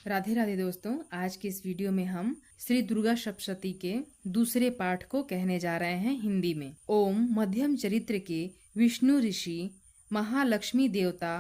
राधे राधे दोस्तों, आज के इस वीडियो में हम श्री दुर्गा सप्तशती के दूसरे पाठ को कहने जा रहे हैं हिंदी में। ओम मध्यम चरित्र के विष्णु ऋषि महालक्ष्मी देवता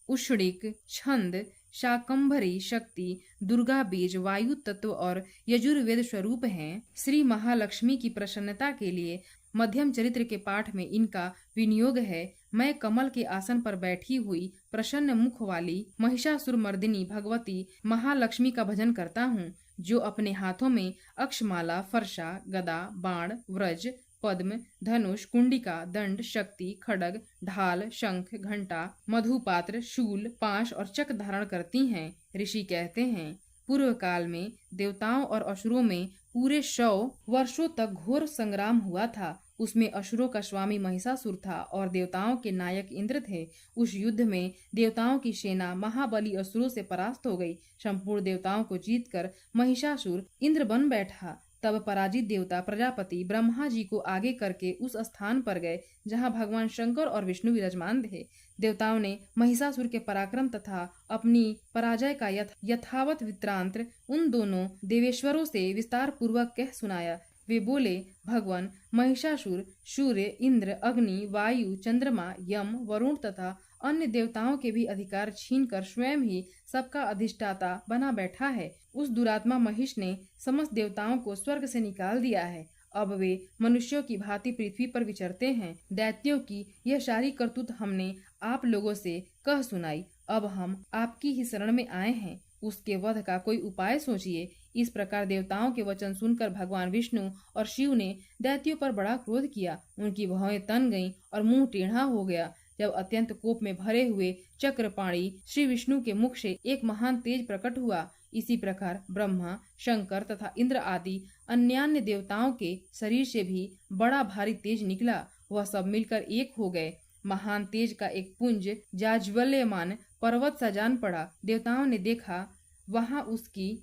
उष्णिक छंद शाकंभरी शक्ति दुर्गा बीज वायु तत्व और यजुर्वेद स्वरूप हैं। श्री महालक्ष्मी की प्रसन्नता के लिए मध्यम चरित्र के पाठ में इनका विनियोग है। मैं कमल के आसन पर बैठी हुई प्रसन्न मुख वाली महिषासुर मर्दिनी भगवती महालक्ष्मी का भजन करता हूँ, जो अपने हाथों में अक्षमाला, फरसा, गदा, बाण, व्रज, पद्म, धनुष, कुंडिका, दंड, शक्ति, खड्ग, ढाल, शंख, घंटा, मधुपात्र, शूल, पाश और चक्र धारण करती हैं। ऋषि कहते हैं, पूर्व काल में देवताओं और असुरों में पूरे 100 वर्षों तक घोर संग्राम हुआ था। उसमें असुरों का स्वामी महिषासुर था और देवताओं के नायक इंद्र थे। उस युद्ध में देवताओं की सेना महाबली असुरों से परास्त हो गई। संपूर्ण देवताओं को जीतकर महिषासुर इंद्र बन बैठा। तब पराजित देवता प्रजापति ब्रह्मा जी को आगे करके उस स्थान पर गए जहां भगवान शंकर और विष्णु विराजमान थे। देवताओं ने महिषासुर के पराक्रम तथा अपनी पराजय का यथावत वृत्तांत उन दोनों देवेश्वरों से विस्तार पूर्वक कह सुनाया। वे बोले, भगवान महिषासुर सूर्य, इंद्र, अग्नि, वायु, चंद्रमा, यम, वरुण तथा अन्य देवताओं के भी अधिकार छीनकर स्वयं ही सबका अधिष्ठाता बना बैठा है। उस दुरात्मा महिष ने समस्त देवताओं को स्वर्ग से निकाल दिया है। अब वे मनुष्यों की भांति पृथ्वी पर विचरते हैं। दैत्यों की यह सारी करतूत हमने आप लोगों से कह सुनाई। अब हम आपकी ही शरण में आए हैं। उसके वध का कोई उपाय सोचिए। इस प्रकार देवताओं के वचन सुनकर भगवान विष्णु और शिव ने दैत्यों पर बड़ा क्रोध किया। उनकी भौहें तन गईं और मुंह टेढ़ा हो गया। जब अत्यंत कोप में भरे हुए चक्रपाणी श्री विष्णु के मुख से एक महान तेज प्रकट हुआ। इसी प्रकार ब्रह्मा, शंकर तथा इंद्र आदि अन्यान्य देवताओं के शरीर से भी बड़ा भारी तेज निकला। वह सब मिलकर एक हो गए। महान तेज का एक पुंज जाज्वल्यमान पर्वत सा जान पड़ा। देवताओं ने देखा, वहां उसकी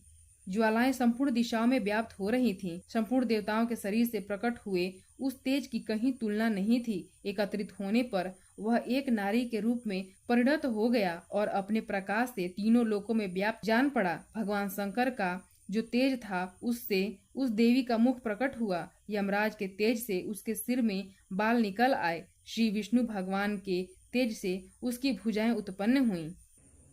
ज्वालाएं संपूर्ण दिशाओं में व्याप्त हो रही थीं। संपूर्ण देवताओं के शरीर से प्रकट हुए उस तेज की कहीं तुलना नहीं थी। एकत्रित होने पर वह एक नारी के रूप में परिणत हो गया और अपने प्रकाश से तीनों लोकों में व्याप्त जान पड़ा। भगवान शंकर का जो तेज था, उससे उस देवी का मुख प्रकट हुआ। यमराज के तेज से उसके सिर में बाल निकल आए। श्री विष्णु भगवान के तेज से उसकी भुजाएं उत्पन्न हुईं।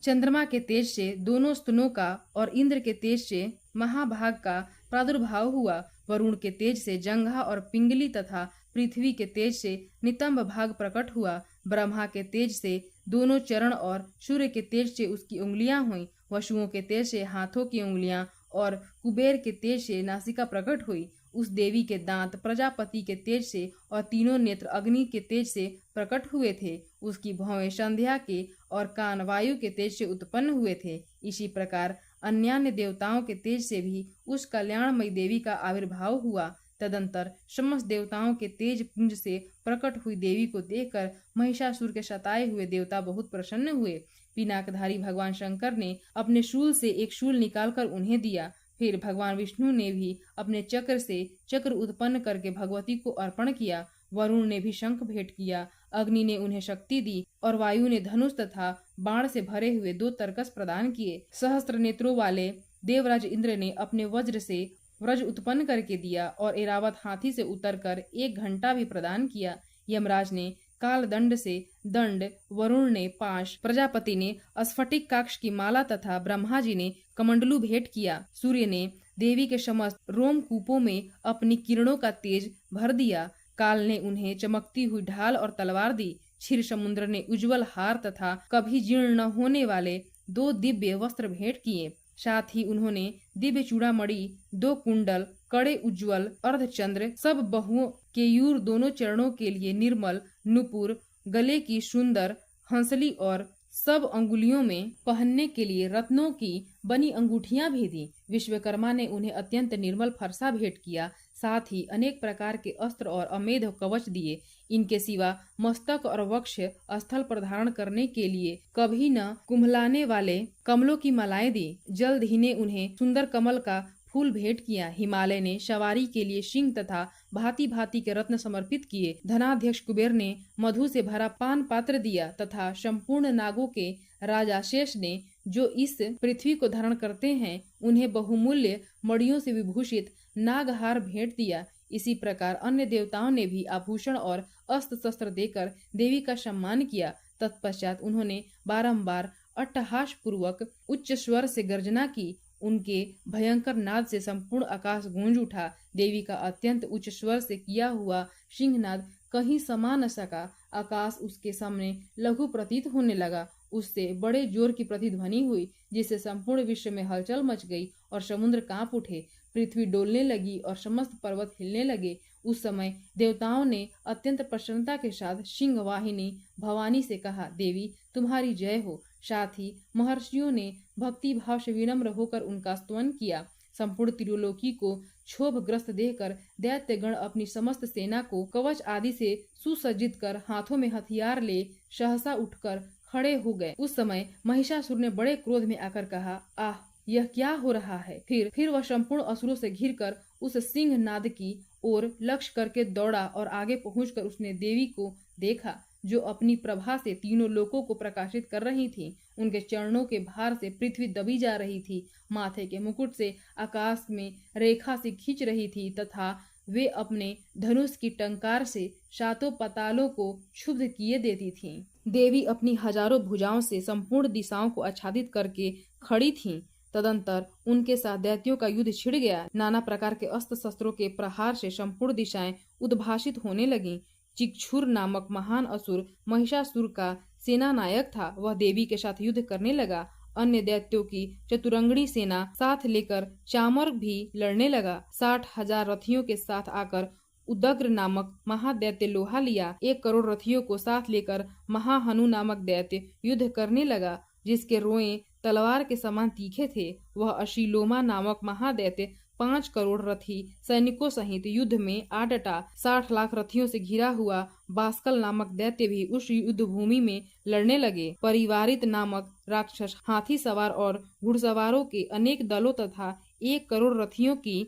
चंद्रमा के तेज से दोनों स्तनों का और इंद्र के तेज से महाभाग का प्रादुर्भाव हुआ। वरुण के तेज से जंघा और पिंगली तथा पृथ्वी के तेज से नितंब भाग प्रकट हुआ। ब्रह्मा के तेज से दोनों चरण और सूर्य के तेज से उसकी उंगलियां हुई। वसुओं के तेज से हाथों की उंगलियां और कुबेर के तेज से नासिका प्रकट हुई। उस देवी के दांत प्रजापति के तेज से और तीनों नेत्र अग्नि के तेज से प्रकट हुए थे। उसकी भौहें संध्या के और कान वायु के तेज से उत्पन्न हुए थे। इसी प्रकार अन्यान्य देवताओं के तेज से भी उस कल्याणमयी देवी का आविर्भाव हुआ। तदंतर समस्त देवताओं के तेज पुंज से प्रकट हुई देवी को देखकर महिषासुर के सताए हुए देवता बहुत प्रसन्न हुए। पिनाकधारी भगवान शंकर ने अपने शूल से एक शूल निकालकर उन्हें दिया। फिर भगवान विष्णु ने भी अपने चक्र से चक्र उत्पन्न करके भगवती को अर्पण किया। वरुण ने भी शंख भेंट किया। अग्नि ने उन्हें शक्ति दी और वायु ने धनुष तथा बाण से भरे हुए 2 तरकस प्रदान किए। सहस्त्र नेत्रों वाले देवराज इंद्र ने अपने वज्र से व्रज उत्पन्न करके दिया और एरावत हाथी से उतरकर 1 घंटा भी प्रदान किया। यमराज ने काल दंड से दंड, वरुण ने पाश, प्रजापति ने स्फटिक काक्ष की माला तथा ब्रह्मा जी ने कमंडलू भेंट किया। सूर्य ने देवी के समस्त रोमकूपों में अपनी किरणों का तेज भर दिया। काल ने उन्हें चमकती हुई ढाल और तलवार दी। क्षीर समुद्र ने उज्जवल हार तथा कभी जीर्ण न होने वाले 2 दिव्य वस्त्र भेंट किए। साथ ही उन्होंने दिव्य चूड़ामणि, 2 कुंडल, कड़े उज्ज्वल अर्धचंद्र, सब बहुओं केयूर, दोनों चरणों के लिए निर्मल नुपुर, गले की सुंदर हंसली और सब अंगुलियों में पहनने के लिए रत्नों की बनी अंगूठियां भी दी। विश्वकर्मा ने उन्हें अत्यंत निर्मल फरसा भेंट किया। साथ ही अनेक प्रकार के अस्त्र और अमेध कवच दिए। इनके सिवा मस्तक और वक्ष स्थल पर धारण करने के लिए कभी न कुम्हलाने वाले कमलों की मालाएं दी। जल्द ही ने उन्हें सुंदर कमल का फूल भेंट किया। हिमालय ने सवारी के लिए सिंह तथा भांति भांति के रत्न समर्पित किए। धनाध्यक्ष कुबेर ने मधु से भरा पान पात्र दिया तथा संपूर्ण नागों के राजा शेष ने जो इस पृथ्वी को धारण करते हैं उन्हें बहुमूल्य मणियों से विभूषित नागहार भेंट दिया। इसी प्रकार अन्य देवताओं ने भी आभूषण और अस्त्र शस्त्र देकर देवी का सम्मान किया। तत्पश्चात उन्होंने बारंबार अट्टहास पूर्वक उच्च स्वर से गर्जना की। उनके भयंकर नाद से संपूर्ण आकाश गूंज उठा। देवी का अत्यंत उच्च स्वर से किया हुआ सिंहनाद कहीं समा न सका। आकाश उसके सामने लघु प्रतीत होने लगा। उससे बड़े जोर की प्रतिध्वनि हुई, जिससे संपूर्ण विश्व में हलचल मच गई और समुद्र कांप उठे। पृथ्वी डोलने लगी और समस्त पर्वत हिलने लगे। उस समय देवताओं ने अत्यंत प्रसन्नता के साथ सिंह वाहिनी भवानी से कहा, देवी तुम्हारी जय हो। साथ ही महर्षियों ने भक्ति भाव से विनम्र होकर उनका स्तवन किया। संपूर्ण त्रिलोकी को क्षोभग्रस्त देखकर दैत्यगण अपनी समस्त सेना को कवच आदि से सुसज्जित कर हाथों में हथियार ले सहसा उठकर खड़े हो गए। उस समय महिषासुर ने बड़े क्रोध में आकर कहा, आह यह क्या हो रहा है। फिर वह संपूर्ण असुरों से घिरकर उस सिंह नाद की ओर लक्ष्य करके दौड़ा और आगे पहुंचकर उसने देवी को देखा, जो अपनी प्रभा से तीनों लोकों को प्रकाशित कर रही थी। उनके चरणों के भार से पृथ्वी दबी जा रही थी, माथे के मुकुट से आकाश में रेखा से खींच रही थी तथा वे अपने धनुष की टंकार से सातों पातालों को क्षुब्ध किए देती थीं। देवी अपनी हजारों भुजाओं से संपूर्ण दिशाओं को आच्छादित करके खड़ी थीं। तदंतर उनके साथ दैत्यों का युद्ध छिड़ गया। नाना प्रकार के अस्त्र शस्त्रों के प्रहार से संपूर्ण दिशाएं उद्भासित होने लगीं। चिक्षुर नामक महान असुर महिषासुर का सेना नायक था। वह देवी के साथ युद्ध करने लगा। अन्य दैत्यों की चतुरंगड़ी सेना साथ लेकर चामर भी लड़ने लगा। 60,000 रथियों के साथ आकर उदग्र नामक महादैत्य लोहा लिया। 1 करोड़ रथियों को साथ लेकर महाहनु नामक दैत्य युद्ध करने लगा, जिसके रोए तलवार के समान तीखे थे। वह अशीलोमा नामक महादैत्य 5 करोड़ रथी सैनिकों सहित युद्ध में आ डटा। 60 लाख रथियों से घिरा हुआ बास्कल नामक दैत्य भी उस युद्ध भूमि में लड़ने लगे। परिवारित नामक राक्षस हाथी सवार और घुड़सवारों के अनेक दलों तथा 1 करोड़ रथियों की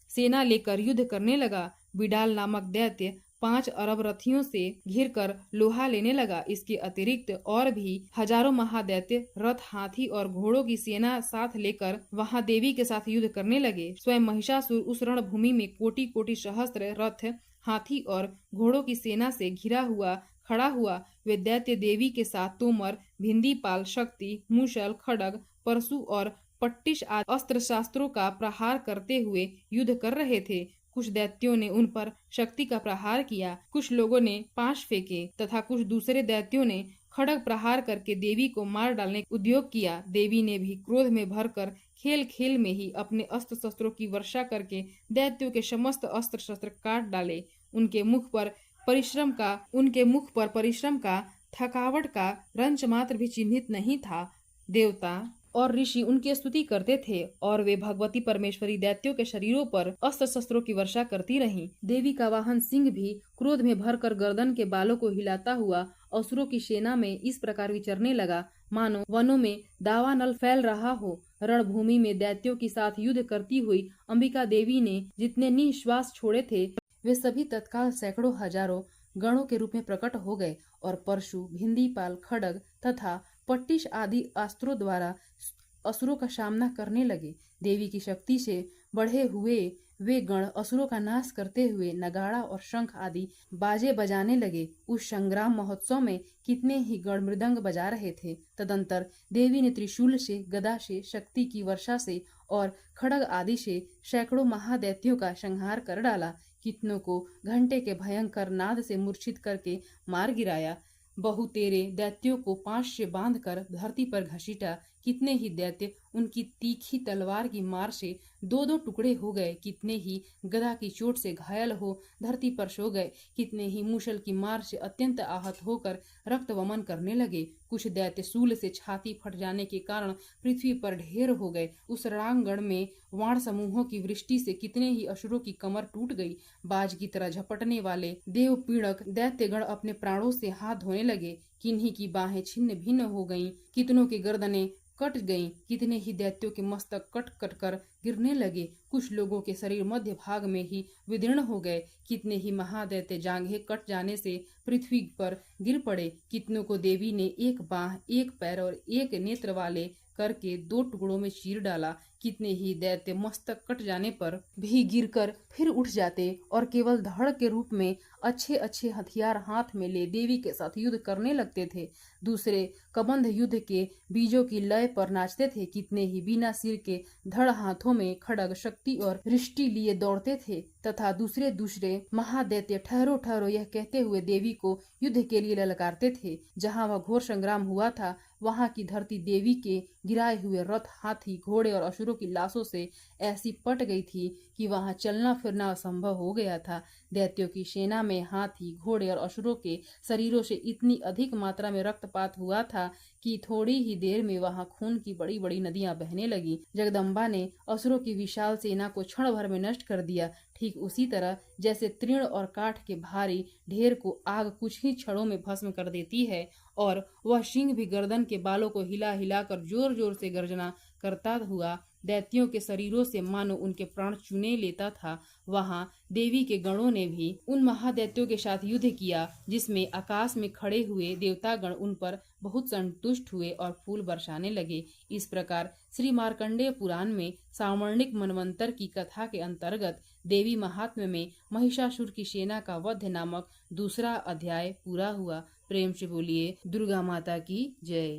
सेना लेकर युद्ध करने लगा। बिडाल नामक दैत्य 5 अरब रथियों से घिरकर लोहा लेने लगा। इसके अतिरिक्त और भी हजारों महादैत्य रथ, हाथी और घोड़ों की सेना साथ लेकर वहां देवी के साथ युद्ध करने लगे। स्वयं महिषासुर उस रणभूमि में कोटि कोटि सहस्त्र रथ, हाथी और घोड़ों की सेना से घिरा हुआ खड़ा हुआ। वे दैत्य देवी के साथ तोमर, भिंदीपाल, शक्ति, मूसल, खड्ग, परशु और पट्टिश आदि अस्त्र शास्त्रों का प्रहार करते हुए युद्ध कर रहे थे। कुछ दैत्यों ने उन पर शक्ति का प्रहार किया, कुछ लोगों ने पाश फेंके तथा कुछ दूसरे दैत्यों ने खड्ग प्रहार करके देवी को मार डालने का उद्योग किया। देवी ने भी क्रोध में भरकर खेल खेल में ही अपने अस्त्र शस्त्रों की वर्षा करके दैत्यों के समस्त अस्त्र शस्त्र काट डाले। उनके मुख पर परिश्रम का, थकावट का रंच मात्र भी चिन्हित नहीं था। देवता और ऋषि उनकी स्तुति करते थे और वे भगवती परमेश्वरी दैत्यों के शरीरों पर अस्त्र शस्त्रों की वर्षा करती रहीं। देवी का वाहन सिंह भी क्रोध में भरकर गर्दन के बालों को हिलाता हुआ असुरों की सेना में इस प्रकार विचरने लगा, मानो वनों में दावानल फैल रहा हो। रणभूमि में दैत्यों के साथ युद्ध करती हुई अंबिका देवी ने जितने निश्वास छोड़े थे, वे सभी तत्काल सैकड़ों हजारों गणों के रूप में प्रकट हो गए और परशु, भिंदीपाल, खड्ग तथा पट्टिश आदि अस्त्रों द्वारा असुरों का सामना करने लगे। देवी की शक्ति से बढ़े हुए वे गण असुरों का नाश करते हुए नगाड़ा और शंख आदि बाजे बजाने लगे। उस संग्राम महोत्सव में कितने ही गण मृदंग बजा रहे थे। तदंतर देवी ने त्रिशूल से, गदा से, शक्ति की वर्षा से और खड्ग आदि से सैकड़ों महादैत्यों का संहार कर डाला। कितनों को घंटे के भयंकर नाद से मूर्छित करके मार गिराया। बहुतेरे दैत्यों को पांश से बांधकर धरती पर घसीटा। कितने ही दैत्य उनकी तीखी तलवार की मार से 2-2 टुकड़े हो गए। कितने ही गदा की चोट से घायल हो धरती पर सो गए। कितने ही मूसल की मार से अत्यंत आहत होकर रक्त वमन करने लगे। कुछ दैत्य शूल से छाती फट जाने के कारण पृथ्वी पर ढेर हो गए। उस रणांगण में वाण समूहों की वृष्टि से कितने ही असुरों की कमर टूट गई। बाज की तरह झपटने वाले देव पीड़क दैत्यगण अपने प्राणों से हाथ धोने लगे। किन्हीं की बाहें छिन्न भिन्न हो गईं, कितनों की गर्दनें कट गईं। कितने ही दैत्यों के मस्तक कट कट कर गिरने लगे। कुछ लोगों के शरीर मध्य भाग में ही विदीर्ण हो गए। कितने ही महादैत्य जांघें कट जाने से पृथ्वी पर गिर पड़े। कितनों को देवी ने 1 बाह, 1 पैर और 1 नेत्र वाले करके 2 टुकड़ों में चीर डाला। कितने ही दैत्य मस्तक कट जाने पर भी गिरकर फिर उठ जाते और केवल धड़ के रूप में अच्छे अच्छे हथियार हाथ में ले देवी के साथ युद्ध करने लगते थे। दूसरे कबंध युद्ध के बीजों की लय पर नाचते थे। कितने ही बिना सिर के धड़ हाथों में खड्ग शक्ति और रिष्टि लिए दौड़ते थे तथा दूसरे दूसरे महादैत्य ठहरो ठहरो यह कहते हुए देवी को युद्ध के लिए ललकारते थे। जहाँ वह घोर संग्राम हुआ था वहाँ की धरती देवी के गिराए हुए रथ, हाथी, घोड़े और असुरों की लाशों से ऐसी पट गई थी कि वहाँ चलना फिरना असंभव हो गया था। दैत्यों की सेना में हाथी, घोड़े और असुरों के शरीरों से इतनी अधिक मात्रा में रक्तपात हुआ था कि थोड़ी ही देर में वहाँ खून की बड़ी बड़ी नदियां बहने लगी। जगदम्बा ने असुरों की विशाल सेना को क्षण भर में नष्ट कर दिया। ठीक उसी तरह जैसे तृण और काठ के भारी ढेर को आग कुछ ही क्षणों में भस्म कर देती है और वह सिंह भी गर्दन के बालों को हिला हिलाकर जोर जोर से गर्जना करता हुआ दैत्यों के शरीरों से मानो उनके प्राण चुने लेता था, वहां देवी के गणों ने भी उन महादैत्यों के साथ युद्ध किया, जिसमें आकाश में खड़े हुए देवतागण उन पर बहुत संतुष्ट हुए और फूल बरसाने लगे। इस प्रकार श्री मार्कंडेय पुराण में सावर्णिक मनवंतर की कथा के अंतर्गत देवी महात्म्य में महिषासुर की सेना का वध नामक दूसरा अध्याय पूरा हुआ। प्रेम से बोलिए दुर्गा माता की जय।